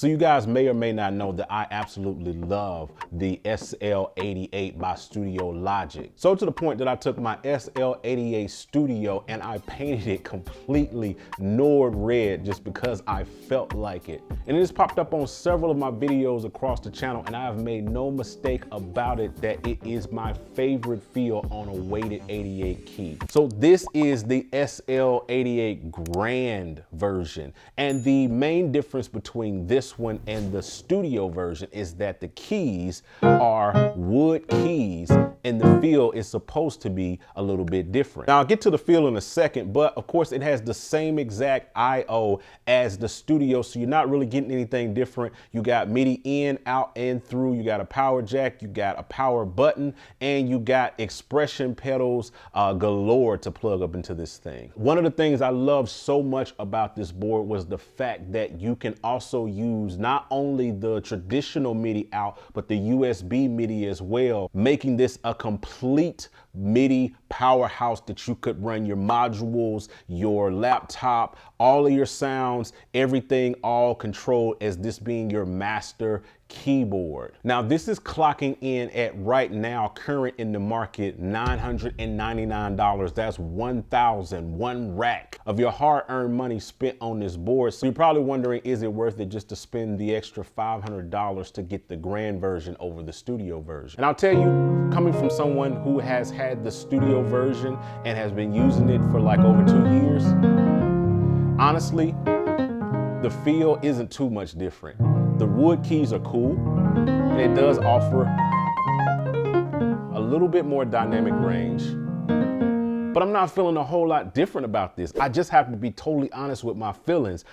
So you guys may or may not know that I absolutely love the SL88 by Studiologic. So to the point that I took my SL88 Studio and I painted it completely Nord red just because I felt like it. And it has popped up on several of my videos across the channel, and I have made no mistake about it that it is my favorite feel on a weighted 88 key. So this is the SL88 Grand version. And the main difference between this one and the Studio version is that the keys are wood keys and the feel is supposed to be a little bit different. Now I'll get to the feel in a second, but of course it has the same exact I/O as the Studio, so you're not really getting anything different. You got MIDI in, out, and through. You got a power jack, you got a power button, and you got expression pedals galore to plug up into this thing. One of the things I love so much about this board was the fact that you can also use not only the traditional MIDI out, but the USB MIDI as well, making this a complete MIDI powerhouse that you could run your modules, your laptop, all of your sounds, everything all controlled as this being your master keyboard. Now this is clocking in at right now current in the market $999. That's 1,000, one rack of your hard-earned money spent on this board. So you're probably wondering, is it worth it just to spend the extra $500 to get the Grand version over the Studio version? And I'll tell you, coming from someone who has had the Studio version and has been using it for like over 2 years, honestly, the feel isn't too much different. The wood keys are cool, and it does offer a little bit more dynamic range, but I'm not feeling a whole lot different about this. I just have to be totally honest with my feelings.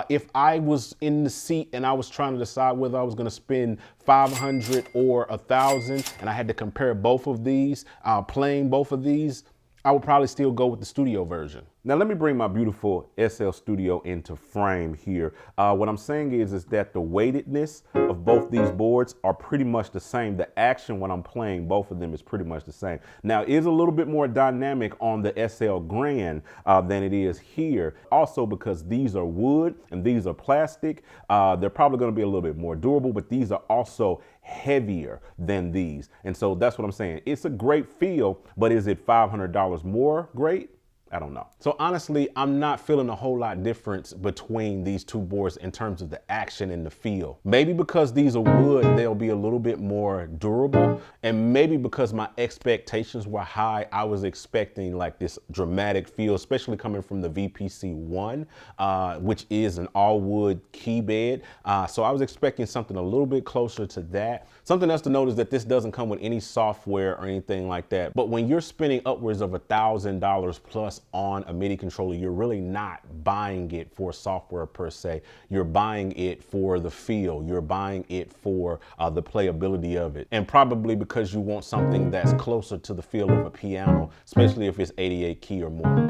If I was in the seat and I was trying to decide whether I was gonna spend 500 or 1,000, and I had to compare both of these, playing both of these, I would probably still go with the Studio version. Now let me bring my beautiful SL Studio into frame here. What I'm saying is that the weightedness of both these boards are pretty much the same. The action when I'm playing both of them is pretty much the same. Now it is a little bit more dynamic on the SL Grand than it is here. Also because these are wood and these are plastic, they're probably gonna be a little bit more durable, but these are also heavier than these. And so that's what I'm saying. It's a great feel, but is it $500 more great? I don't know. So honestly, I'm not feeling a whole lot difference between these two boards in terms of the action and the feel. Maybe because these are wood, they'll be a little bit more durable. And maybe because my expectations were high, I was expecting like this dramatic feel, especially coming from the VPC-1, which is an all wood key bed. So I was expecting something a little bit closer to that. Something else to note is that this doesn't come with any software or anything like that. But when you're spending upwards of $1,000 plus on a MIDI controller, you're really not buying it for software per se. You're buying it for the feel. You're buying it for the playability of it. And probably because you want something that's closer to the feel of a piano, especially if it's 88 key or more.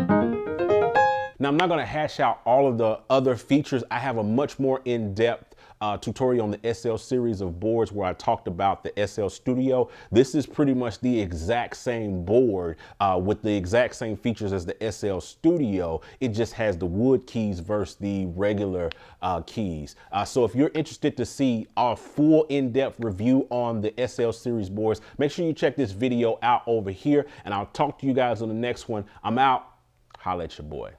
Now, I'm not gonna hash out all of the other features. I have a much more in-depth tutorial on the SL series of boards where I talked about the SL Studio. This is pretty much the exact same board with the exact same features as the SL Studio. It just has the wood keys versus the regular keys. So if you're interested to see our full in-depth review on the SL series boards, make sure you check this video out over here, and I'll talk to you guys on the next one. I'm out. Holla at your boy.